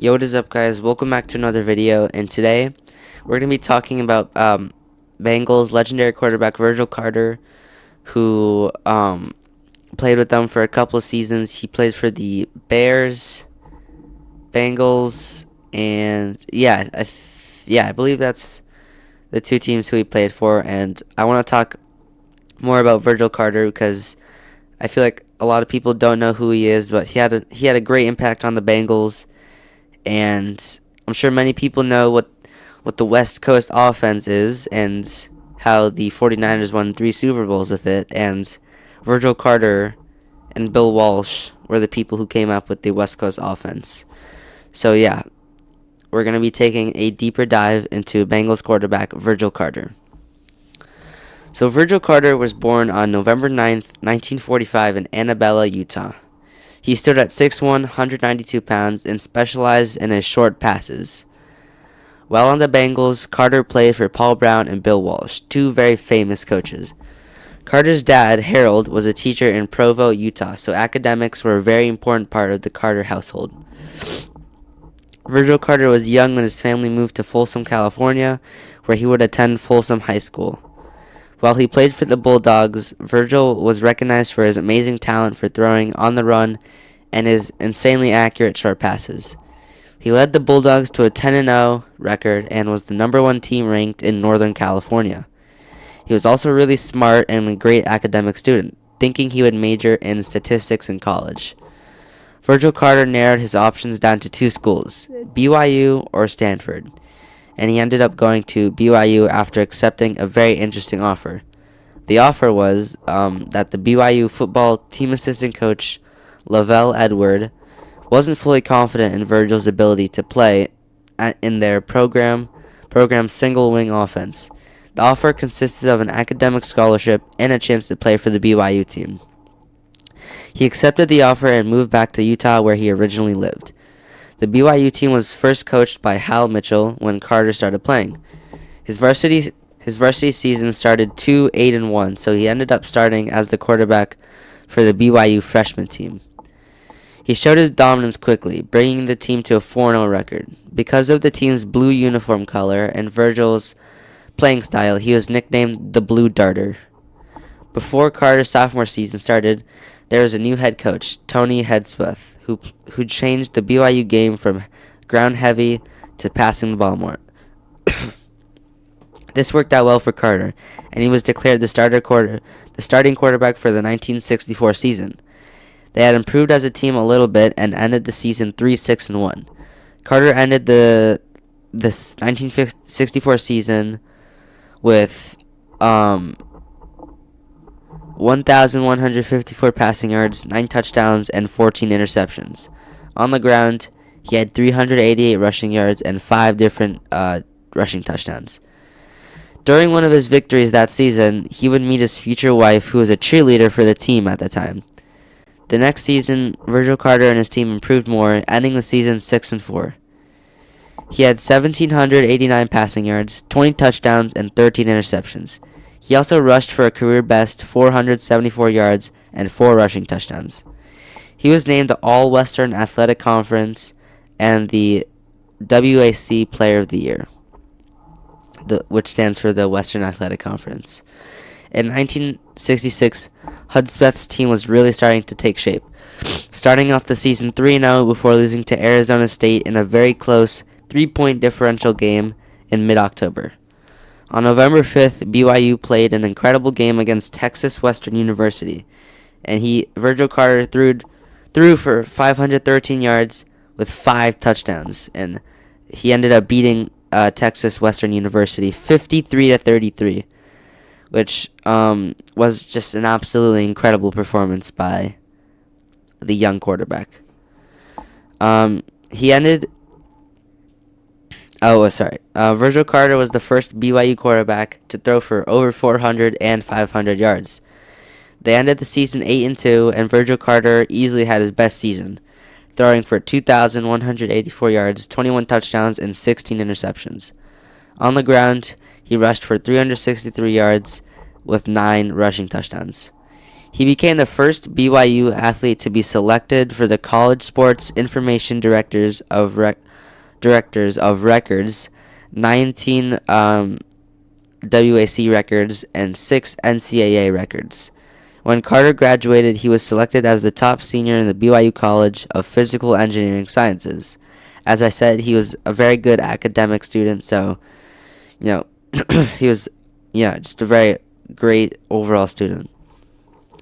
Yo, what is up, guys? Welcome back to another video, and today we're going to be talking about Bengals legendary quarterback Virgil Carter, who played with them for a couple of seasons. He played for the Bears, Bengals, and I believe that's the two teams who he played for. And I want to talk more about Virgil Carter because I feel like a lot of people don't know who he is, but he had a great impact on the Bengals. And I'm sure many people know what the West Coast offense is and how the 49ers won 3 Super Bowls with it. And Virgil Carter and Bill Walsh were the people who came up with the West Coast offense. So yeah, we're going to be taking a deeper dive into Bengals quarterback Virgil Carter. So Virgil Carter was born on November 9th, 1945 in Annabella, Utah. He stood at 6'1", 192 pounds, and specialized in his short passes. While on the Bengals, Carter played for Paul Brown and Bill Walsh, two very famous coaches. Carter's dad, Harold, was a teacher in Provo, Utah, so academics were a very important part of the Carter household. Virgil Carter was young when his family moved to Folsom, California, where he would attend Folsom High School. While he played for the Bulldogs, Virgil was recognized for his amazing talent for throwing on the run and his insanely accurate short passes. He led the Bulldogs to a 10-0 record and was the number 1 team ranked in Northern California. He was also really smart and a great academic student, thinking he would major in statistics in college. Virgil Carter narrowed his options down to 2 schools, BYU or Stanford, and he ended up going to BYU after accepting a very interesting offer. The offer was that the BYU football team assistant coach, Lavelle Edward, wasn't fully confident in Virgil's ability to play in their program single wing offense. The offer consisted of an academic scholarship and a chance to play for the BYU team. He accepted the offer and moved back to Utah where he originally lived. The BYU team was first coached by Hal Mitchell when Carter started playing. His varsity season started 2-8-1, so he ended up starting as the quarterback for the BYU freshman team. He showed his dominance quickly, bringing the team to a 4-0 record. Because of the team's blue uniform color and Virgil's playing style, he was nicknamed the Blue Darter. Before Carter's sophomore season started, there was a new head coach, Tony Hedgesmith, who changed the BYU game from ground heavy to passing the ball more. This worked out well for Carter, and he was declared the starting quarterback for the 1964 season. They had improved as a team a little bit and ended the season 3-6-1. Carter ended the 1964 season with 1,154 passing yards, 9 touchdowns, and 14 interceptions. On the ground, he had 388 rushing yards and 5 different rushing touchdowns. During one of his victories that season, he would meet his future wife, who was a cheerleader for the team at the time. The next season, Virgil Carter and his team improved more, ending the season 6-4. He had 1,789 passing yards, 20 touchdowns, and 13 interceptions. He also rushed for a career-best 474 yards and 4 rushing touchdowns. He was named the All-Western Athletic Conference and the WAC Player of the Year, which stands for the Western Athletic Conference. In 1966, Hedgesmith's team was really starting to take shape, starting off the season 3-0 before losing to Arizona State in a very close 3-point differential game in mid-October. On November 5th, BYU played an incredible game against Texas Western University, and Virgil Carter threw for 513 yards with 5 touchdowns, and he ended up beating Texas Western University 53-33, which was just an absolutely incredible performance by the young quarterback. Virgil Carter was the first BYU quarterback to throw for over 400 and 500 yards. They ended the season 8-2, and Virgil Carter easily had his best season, throwing for 2,184 yards, 21 touchdowns, and 16 interceptions. On the ground, he rushed for 363 yards with 9 rushing touchdowns. He became the first BYU athlete to be selected for the College Sports Information Directors of Records, 19 WAC records, and 6 NCAA records. When Carter graduated, he was selected as the top senior in the BYU College of Physical Engineering Sciences. As I said, he was a very good academic student, so, he was, just a very great overall student.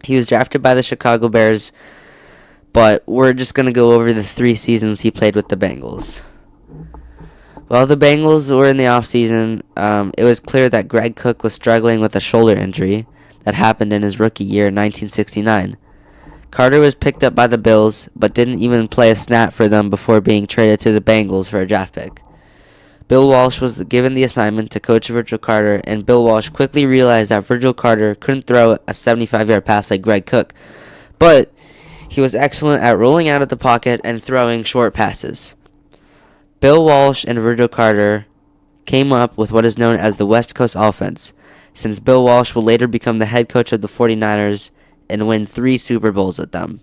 He was drafted by the Chicago Bears, but we're just going to go over the 3 seasons he played with the Bengals. While the Bengals were in the offseason, it was clear that Greg Cook was struggling with a shoulder injury that happened in his rookie year in 1969. Carter was picked up by the Bills, but didn't even play a snap for them before being traded to the Bengals for a draft pick. Bill Walsh was given the assignment to coach Virgil Carter, and Bill Walsh quickly realized that Virgil Carter couldn't throw a 75-yard pass like Greg Cook, but he was excellent at rolling out of the pocket and throwing short passes. Bill Walsh and Virgil Carter came up with what is known as the West Coast offense, since Bill Walsh will later become the head coach of the 49ers and win 3 Super Bowls with them.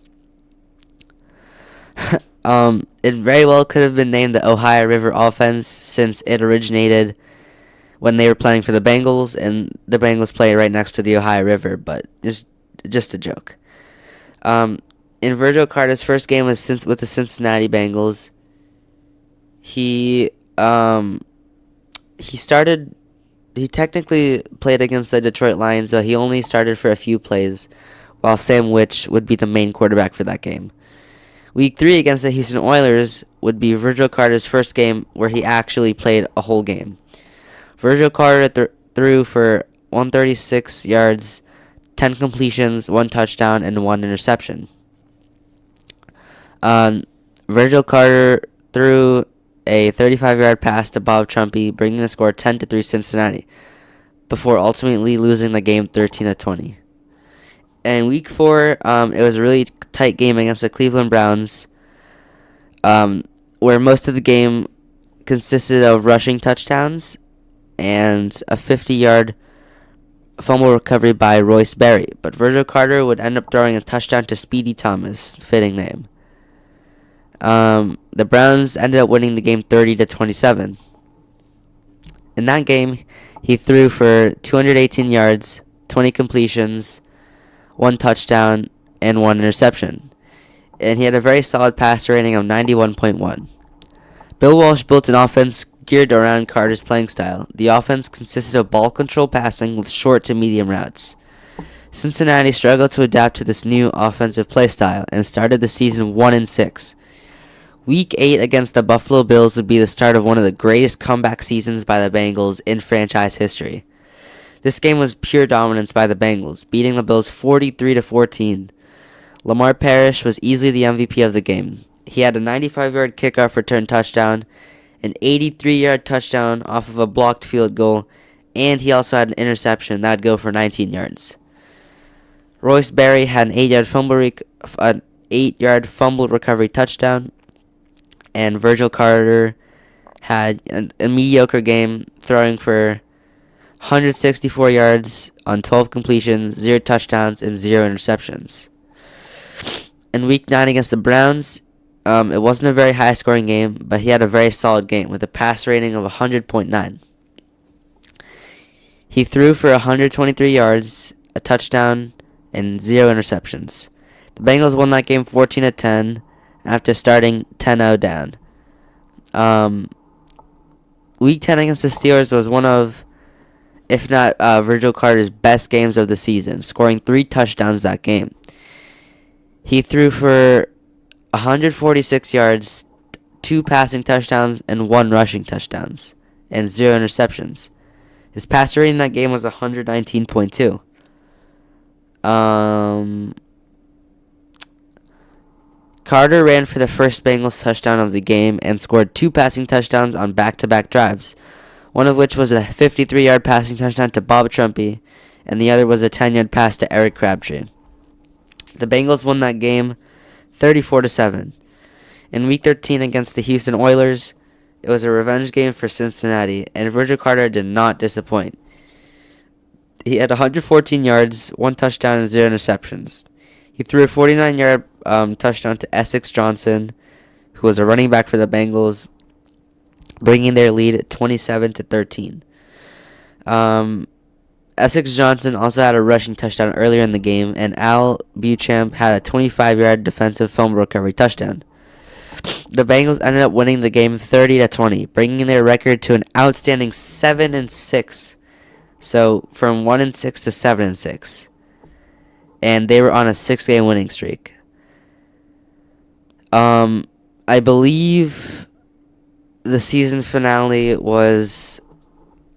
It very well could have been named the Ohio River offense, since it originated when they were playing for the Bengals, and the Bengals play right next to the Ohio River, but just a joke. In Virgil Carter's first game with the Cincinnati Bengals, He technically played against the Detroit Lions, but he only started for a few plays, while Sam Witch would be the main quarterback for that game. Week 3 against the Houston Oilers would be Virgil Carter's first game where he actually played a whole game. Virgil Carter threw for 136 yards, 10 completions, 1 touchdown, and 1 interception. Virgil Carter threw a 35-yard pass to Bob Trumpy, bringing the score 10-3 Cincinnati, before ultimately losing the game 13-20. And Week 4, it was a really tight game against the Cleveland Browns, where most of the game consisted of rushing touchdowns and a 50-yard fumble recovery by Royce Berry. But Virgil Carter would end up throwing a touchdown to Speedy Thomas, fitting name. The Browns ended up winning the game 30-27. In that game, he threw for 218 yards, 20 completions, 1 touchdown, and 1 interception. And he had a very solid passer rating of 91.1. Bill Walsh built an offense geared around Carter's playing style. The offense consisted of ball control passing with short to medium routes. Cincinnati struggled to adapt to this new offensive play style and started the season 1-6. Week 8 against the Buffalo Bills would be the start of one of the greatest comeback seasons by the Bengals in franchise history. This game was pure dominance by the Bengals, beating the Bills 43-14. Lamar Parrish was easily the MVP of the game. He had a 95-yard kickoff return touchdown, an 83-yard touchdown off of a blocked field goal, and he also had an interception that would go for 19 yards. Royce Berry had an 8-yard fumble recovery touchdown, and Virgil Carter had a mediocre game, throwing for 164 yards on 12 completions, 0 touchdowns, and 0 interceptions. In Week 9 against the Browns, it wasn't a very high-scoring game, but he had a very solid game with a pass rating of 100.9. He threw for 123 yards, a touchdown, and 0 interceptions. The Bengals won that game 14-10 after starting 10-0 down. Week 10 against the Steelers was one of, if not Virgil Carter's best games of the season, scoring 3 touchdowns that game. He threw for 146 yards, 2 passing touchdowns, and 1 rushing touchdowns, and 0 interceptions. His passer rating in that game was 119.2. Carter ran for the first Bengals touchdown of the game and scored 2 passing touchdowns on back-to-back drives, one of which was a 53-yard passing touchdown to Bob Trumpy, and the other was a 10-yard pass to Eric Crabtree. The Bengals won that game 34-7. In Week 13 against the Houston Oilers, it was a revenge game for Cincinnati, and Virgil Carter did not disappoint. He had 114 yards, 1 touchdown, and 0 interceptions. He threw a 49-yard touchdown to Essex Johnson, who was a running back for the Bengals, bringing their lead at 27-13. Essex Johnson also had a rushing touchdown earlier in the game, and Al Buchamp had a 25-yard defensive fumble recovery touchdown. The Bengals ended up winning the game 30-20, bringing their record to an outstanding 7-6. So from 1-6 to 7-6, and they were on a 6-game winning streak. I believe the season finale was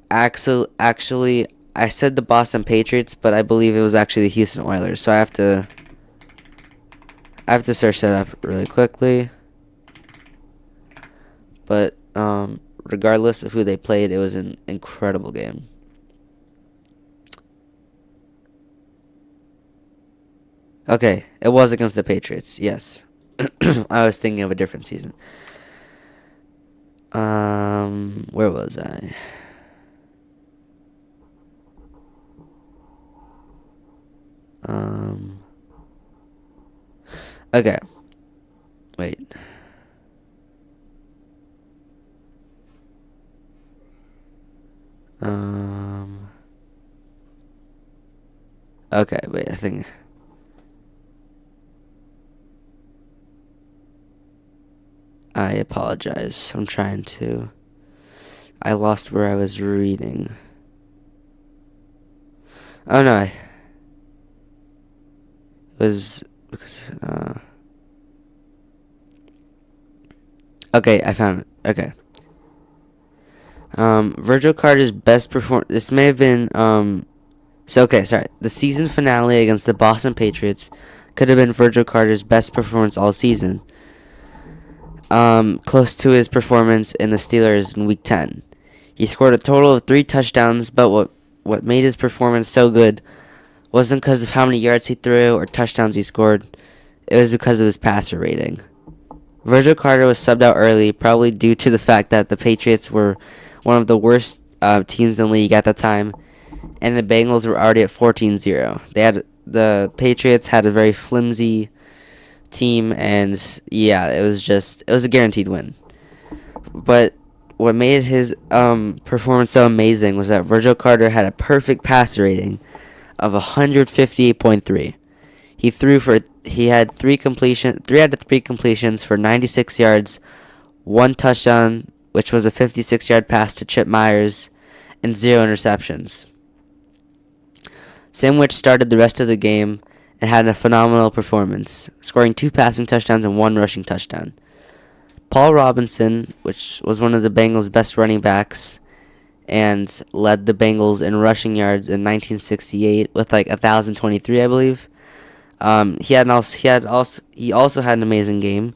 actually I said the Boston Patriots, but I believe it was actually the Houston Oilers. So I have to search that up really quickly. But regardless of who they played, it was an incredible game. Okay, it was against the Patriots. Yes, I was thinking of a different season. Where was I? Okay. Wait. Okay, wait, I think I apologize. I lost where I was reading. Oh no, it was because okay, I found it. Okay. Virgil Carter's best performance. This may have been the season finale against the Boston Patriots could have been Virgil Carter's best performance all season. Close to his performance in the Steelers in Week 10. He scored a total of 3 touchdowns, but what made his performance so good wasn't because of how many yards he threw or touchdowns he scored. It was because of his passer rating. Virgil Carter was subbed out early, probably due to the fact that the Patriots were one of the worst teams in the league at the time, and the Bengals were already at 14-0. The Patriots had a very flimsy team, and yeah, it was a guaranteed win. But what made his performance so amazing was that Virgil Carter had a perfect passer rating of 158.3. He had 3 out of 3 completions for 96 yards, 1 touchdown, which was a 56-yard pass to Chip Myers, and 0 interceptions. Sandwich started the rest of the game and had a phenomenal performance, scoring 2 passing touchdowns and 1 rushing touchdown. Paul Robinson, which was one of the Bengals' best running backs, and led the Bengals in rushing yards in 1968 with 1,023, I believe. He also had an amazing game,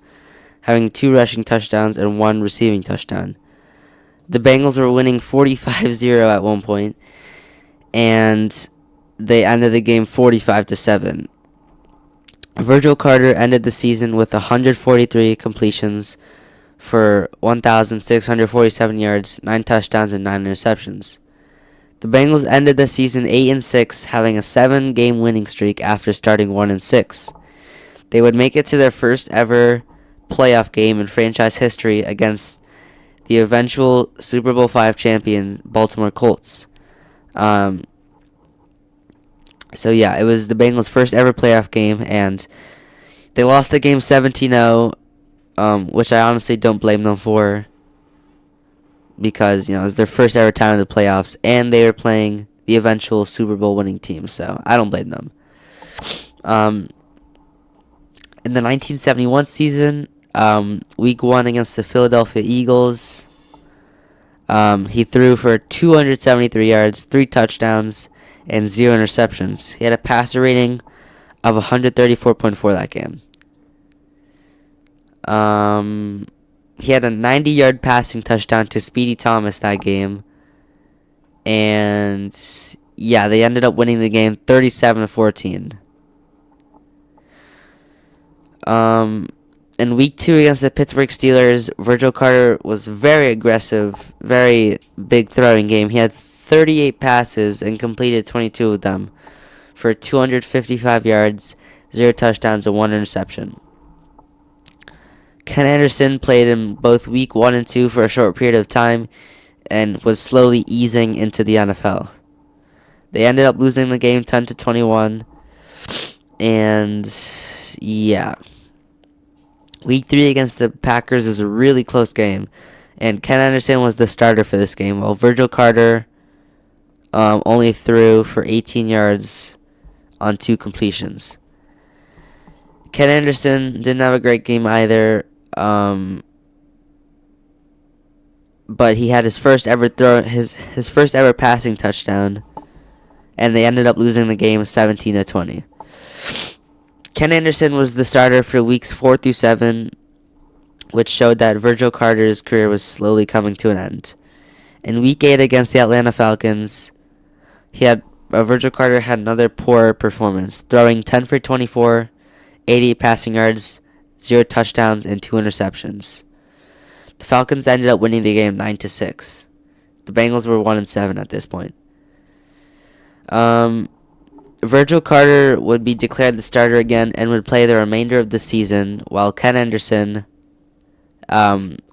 having 2 rushing touchdowns and 1 receiving touchdown. The Bengals were winning 45-0 at one point, and they ended the game 45-7. Virgil Carter ended the season with 143 completions for 1,647 yards, 9 touchdowns, and 9 interceptions. The Bengals ended the season 8-6, having a 7-game winning streak after starting 1-6. They would make it to their first ever playoff game in franchise history against the eventual Super Bowl V champion Baltimore Colts. So yeah, it was the Bengals' first ever playoff game, and they lost the game 17-0, which I honestly don't blame them for, because it was their first ever time in the playoffs, and they were playing the eventual Super Bowl winning team, so I don't blame them. In the 1971 season, Week 1 against the Philadelphia Eagles, he threw for 273 yards, 3 touchdowns, and 0 interceptions. He had a passer rating of 134.4 that game. He had a 90-yard passing touchdown to Speedy Thomas that game. And yeah, they ended up winning the game 37-14. In Week 2 against the Pittsburgh Steelers, Virgil Carter was very aggressive, very big throwing game. He had 38 passes and completed 22 of them for 255 yards, 0 touchdowns, and 1 interception. Ken Anderson played in both Week 1 and 2 for a short period of time and was slowly easing into the NFL. They ended up losing the game 10-21, and yeah. Week 3 against the Packers was a really close game, and Ken Anderson was the starter for this game, while Virgil Carter only threw for 18 yards on 2 completions. Ken Anderson didn't have a great game either, but he had his first ever passing touchdown, and they ended up losing the game 17-20. Ken Anderson was the starter for weeks 4 through 7, which showed that Virgil Carter's career was slowly coming to an end. In week 8 against the Atlanta Falcons, Virgil Carter had another poor performance, throwing 10 for 24, 88 passing yards, 0 touchdowns, and 2 interceptions. The Falcons ended up winning the game 9-6. The Bengals were 1-7 at this point. Virgil Carter would be declared the starter again and would play the remainder of the season, while Ken Anderson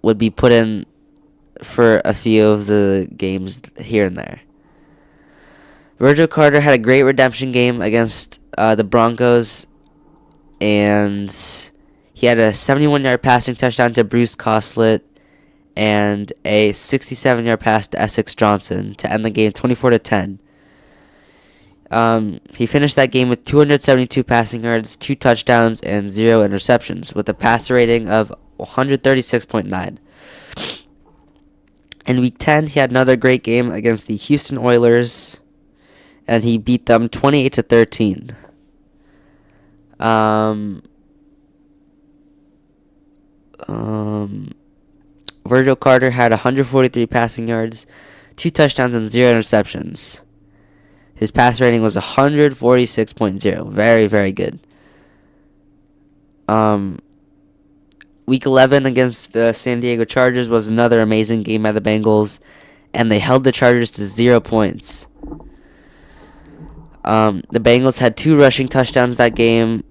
would be put in for a few of the games here and there. Virgil Carter had a great redemption game against the Broncos, and he had a 71-yard passing touchdown to Bruce Coslet and a 67-yard pass to Essex Johnson to end the game 24-10. He finished that game with 272 passing yards, 2 touchdowns, and 0 interceptions, with a passer rating of 136.9. In Week 10, he had another great game against the Houston Oilers, and he beat them 28-13. Virgil Carter had 143 passing yards, 2 touchdowns, and 0 interceptions. His pass rating was 146.0. Very, very good. Week 11 against the San Diego Chargers was another amazing game by the Bengals, and they held the Chargers to 0 points. The Bengals had 2 rushing touchdowns that game,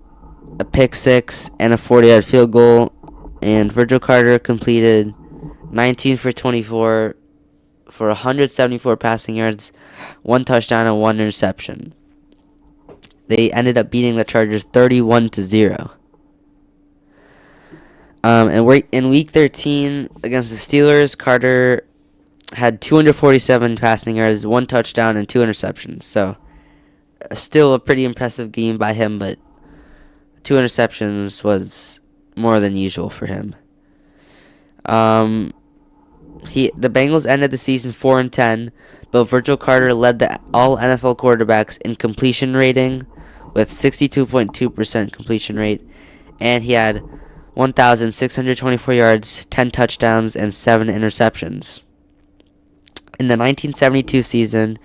a pick 6, and a 40-yard field goal, and Virgil Carter completed 19 for 24 for 174 passing yards, 1 touchdown, and 1 interception. They ended up beating the Chargers 31-0. In Week 13 against the Steelers, Carter had 247 passing yards, 1 touchdown, and 2 interceptions. So, still a pretty impressive game by him, but 2 interceptions was more than usual for him. The Bengals ended the season 4-10, but Virgil Carter led the all NFL quarterbacks in completion rating with 62.2% completion rate, and he had 1,624 yards, 10 touchdowns, and 7 interceptions. In the 1972 season,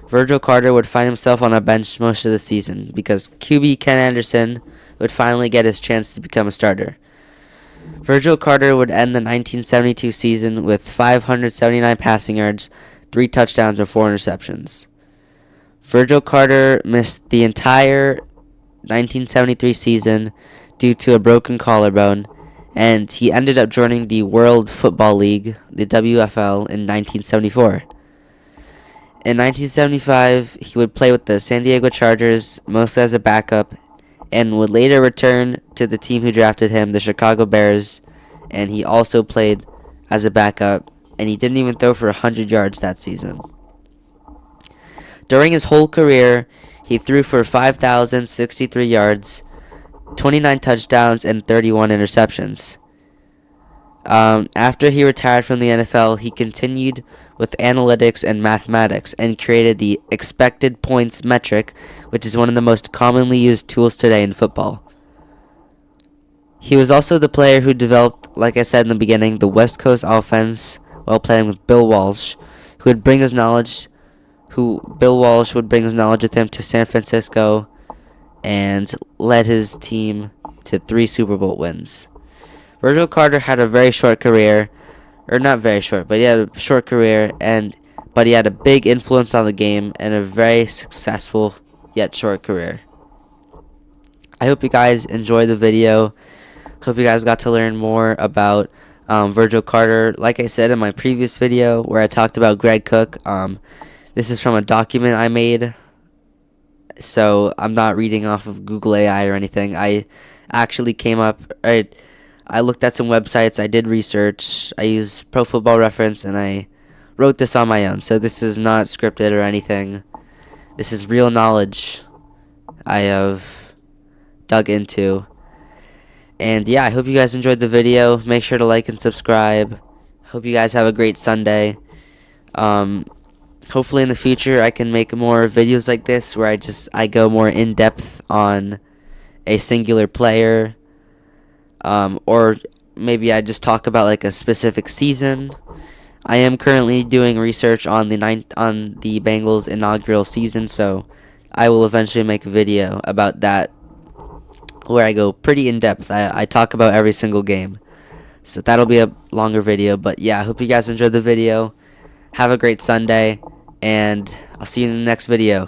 Virgil Carter would find himself on a bench most of the season because QB Ken Anderson would finally get his chance to become a starter. Virgil Carter would end the 1972 season with 579 passing yards, 3 touchdowns, and 4 interceptions. Virgil Carter missed the entire 1973 season due to a broken collarbone, and he ended up joining the World Football League, the WFL, in 1974. In 1975, he would play with the San Diego Chargers, mostly as a backup, and would later return to the team who drafted him, the Chicago Bears, and he also played as a backup, and he didn't even throw for 100 yards that season. During his whole career, he threw for 5,063 yards, 29 touchdowns, and 31 interceptions. After he retired from the NFL, he continued with analytics and mathematics and created the expected points metric, which is one of the most commonly used tools today in football. He was also the player who developed, like I said in the beginning, the West Coast offense while playing with Bill Walsh, Bill Walsh would bring his knowledge with him to San Francisco and led his team to 3 Super Bowl wins. Virgil Carter had a very short career, or not very short, but he had a short career, but he had a big influence on the game and a very successful yet short career. I hope you guys enjoyed the video. Hope you guys got to learn more about Virgil Carter. Like I said in my previous video where I talked about Greg Cook, this is from a document I made, so I'm not reading off of Google AI or anything. I actually I looked at some websites, I did research, I used Pro Football Reference, and I wrote this on my own. So this is not scripted or anything. This is real knowledge I have dug into. And yeah, I hope you guys enjoyed the video. Make sure to like and subscribe. Hope you guys have a great Sunday. Hopefully in the future I can make more videos like this where I go more in depth on a singular player, or maybe I just talk about like a specific season. I am currently doing research on the Bengals inaugural season, so I will eventually make a video about that where I go pretty in depth. I talk about every single game. So that'll be a longer video. But yeah, I hope you guys enjoyed the video. Have a great Sunday, and I'll see you in the next video.